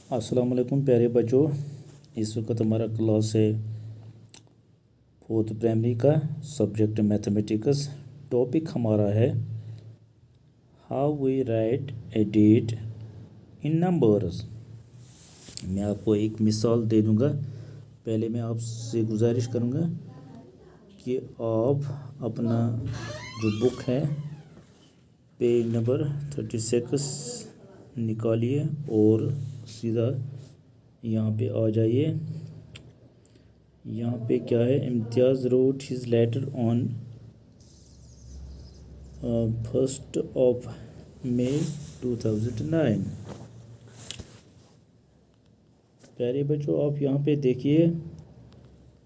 अस्सलाम वालेकुम प्यारे बच्चों। इस वक्त हमारा क्लास है फोर्थ प्राइमरी का, सब्जेक्ट मैथमेटिक्स। टॉपिक हमारा है how we write a date in numbers. मैं आपको एक मिसाल दे दूंगा। पहले मैं आपसे गुजारिश करूंगा कि आप अपना जो बुक है पेज नंबर 36 निकालिए और सीधा यहाँ पे आ जाइए। यहाँ पे क्या है, इम्तियाज़ रोट हिज लेटर ऑन 1 मई 2009। प्यारे बच्चों, आप यहाँ पे देखिए,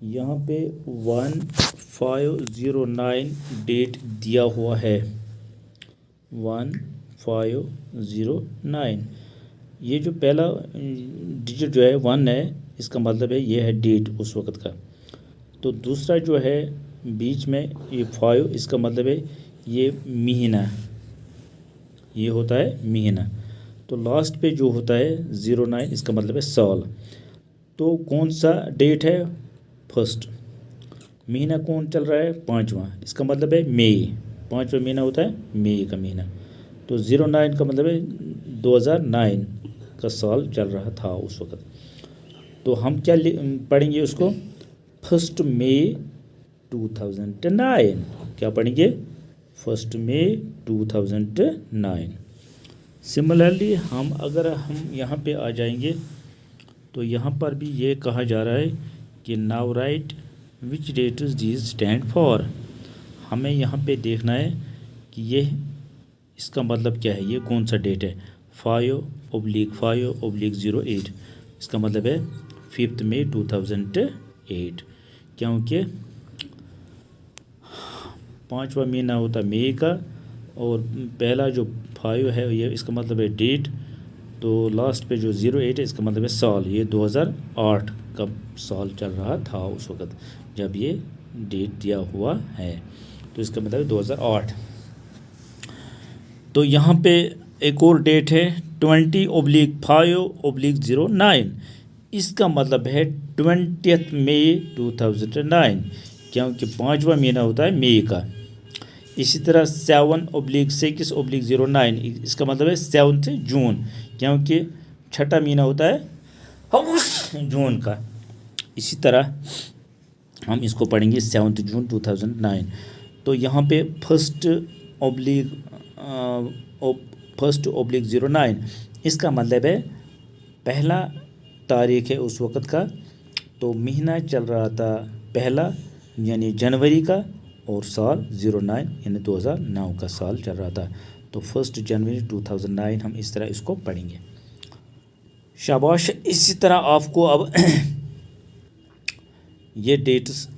यहाँ पे 1509 डेट दिया हुआ है। 1509, ये जो पहला डिजिट जो है 1 है, इसका मतलब है ये है डेट उस वक़्त का। तो दूसरा जो है बीच में ये 5, इसका मतलब है ये महीना, ये होता है महीना। तो लास्ट पे जो होता है 09, इसका मतलब है साल। तो कौन सा डेट है? फर्स्ट। महीना कौन चल रहा है? 5वां, इसका मतलब है मई। 5वां महीना होता है मई का महीना। तो 09 का मतलब है 2009 का साल चल रहा था उस वक़्त। तो हम क्या पढ़ेंगे उसको? 1 मई 2009। क्या पढ़ेंगे? 1 मई 2009। सिमिलरली अगर हम यहाँ पे आ जाएंगे तो यहाँ पर भी ये कहा जा रहा है कि now write which date these stand for. हमें यहाँ पे देखना है कि ये इसका मतलब क्या है, ये कौन सा डेट है। 5/5/08, इसका मतलब है 5 मई 2008, क्योंकि 5वां महीना होता है मई का और पहला जो 5 है ये इसका मतलब है डेट। तो लास्ट पे जो 08 है इसका मतलब है साल। ये 2008 का साल चल रहा था उस वक़्त जब ये डेट दिया हुआ है। तो इसका मतलब है 2008। तो यहाँ पे एक और डेट है 20/5/09, इसका मतलब है 20 मई 2009, क्योंकि 5वां महीना होता है मई का। इसी तरह 7/6/09, इसका मतलब है 7 जून, क्योंकि 6ठा महीना होता है जून का। इसी तरह हम इसको पढ़ेंगे 7 जून 2009। तो यहाँ पे 1/09, इसका मतलब है पहला तारीख है उस वक़्त का। तो महीना चल रहा था पहला यानी जनवरी का, और साल 09 यानी 2009 का साल चल रहा था। तो 1 जनवरी 2009 हम इस तरह इसको पढ़ेंगे। शाबाश। इसी तरह आपको अब ये डेट्स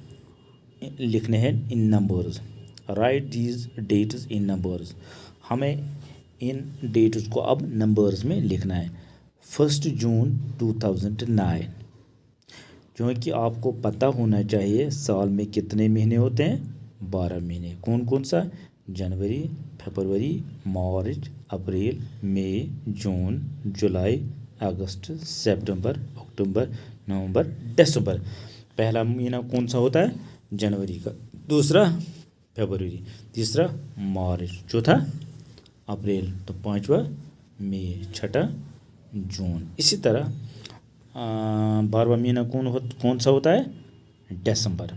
लिखने हैं in numbers. Write these dates in numbers. हमें इन डेट्स को अब नंबर्स में लिखना है। 1 जून 2009, जो कि आपको पता होना चाहिए साल में कितने महीने होते हैं? 12 महीने। कौन कौन सा? जनवरी, फरवरी, मार्च, अप्रैल, मई, जून, जुलाई, अगस्त, सितंबर, अक्टूबर, नवंबर, दिसंबर। पहला महीना कौन सा होता है? जनवरी का। दूसरा फरवरी, तीसरा मार्च, चौथा अप्रैल, तो 5वां मई, 6ठा जून। इसी तरह 12वां महीना कौन सा होता है? दिसंबर।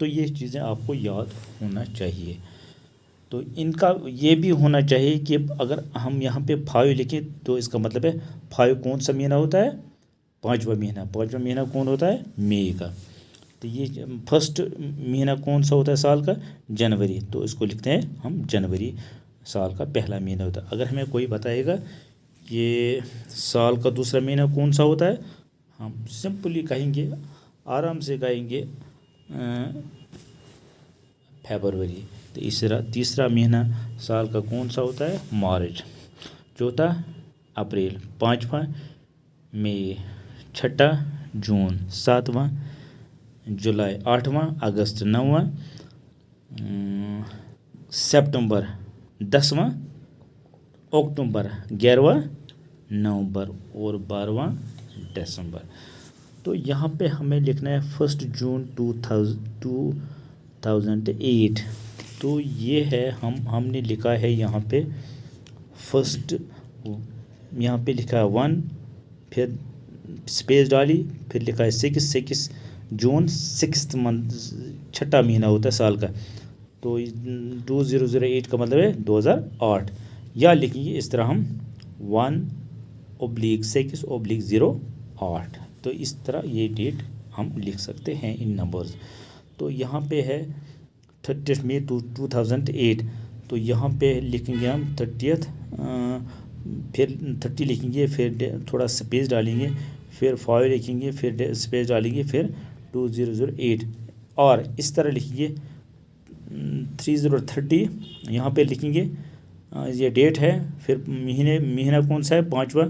तो ये चीज़ें आपको याद होना चाहिए। तो इनका ये भी होना चाहिए कि अगर हम यहाँ पे 5 लिखें तो इसका मतलब है 5 कौन सा महीना होता है? 5वां महीना। 5वां महीना कौन होता है? मई का। तो ये फर्स्ट महीना कौन सा होता है साल का? जनवरी। तो इसको लिखते हैं हम जनवरी, साल का पहला महीना होता है। अगर हमें कोई बताएगा कि साल का दूसरा महीना कौन सा होता है, हम सिंपली कहेंगे, आराम से कहेंगे फरवरी। तो इस तरह तीसरा महीना साल का कौन सा होता है? मार्च। चौथा अप्रैल, 5वां मई, 6ठा जून, 7वां जुलाई, 8वां अगस्त, 9वां सितंबर, 10वां अक्टूबर, 11वां नवंबर और 12वां दिसंबर। तो यहाँ पे हमें लिखना है 1 जून 2008। तो ये है हमने लिखा है यहाँ पे फर्स्ट, यहाँ पे लिखा है 1, फिर स्पेस डाली, फिर लिखा है 6 जून, 6th मंथ, 6ठा महीना होता है साल का। तो 2008 का मतलब है 2008। या लिखेंगे इस तरह हम 1/6/08। तो इस तरह ये डेट हम लिख सकते हैं इन नंबर्स। तो यहाँ पे है 30 मई 2008। तो यहाँ पे लिखेंगे हम 30th, फिर 30 लिखेंगे, फिर थोड़ा स्पेस डालेंगे, फिर 5 लिखेंगे, फिर स्पेस डालेंगे, फिर 2008। और इस तरह लिखिए 3030, यहाँ पे लिखेंगे ये डेट है, फिर महीना कौन सा है, 5वां,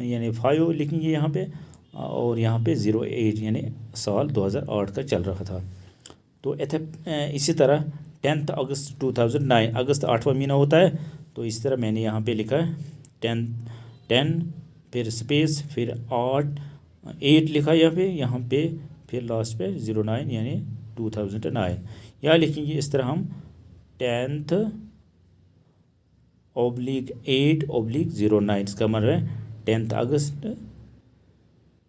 यानी 5 लिखेंगे यहाँ पे, और यहाँ पे 08 यानी साल 2008 का चल रहा था। तो इसी तरह 10 अगस्त 2009, अगस्त 8वां महीना होता है। तो इस तरह मैंने यहाँ पे लिखा है 10, फिर स्पेस, फिर 8 लिखा यहाँ पे फिर लास्ट पे 09 यानी 2009। या लिखेंगे इस तरह हम 10/8/09, इसका मतलब है 10 अगस्त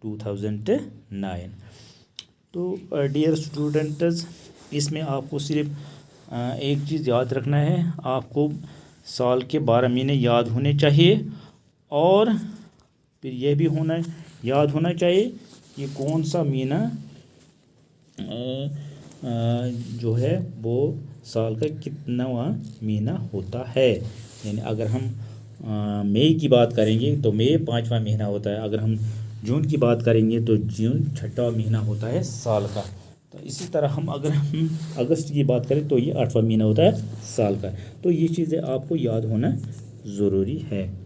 2009। तो डियर स्टूडेंट्स, इसमें आपको सिर्फ एक चीज़ याद रखना है, आपको साल के 12 महीने याद होने चाहिए, और फिर यह भी याद होना चाहिए कि कौन सा महीना जो है वो साल का कितनावां महीना होता है। यानी अगर हम मई की बात करेंगे तो मई 5वां महीना होता है, अगर हम जून की बात करेंगे तो जून 6ठा महीना होता है साल का। तो इसी तरह अगर हम अगस्त की बात करें तो ये 8वां महीना होता है साल का। तो ये चीज़ें आपको याद होना ज़रूरी है।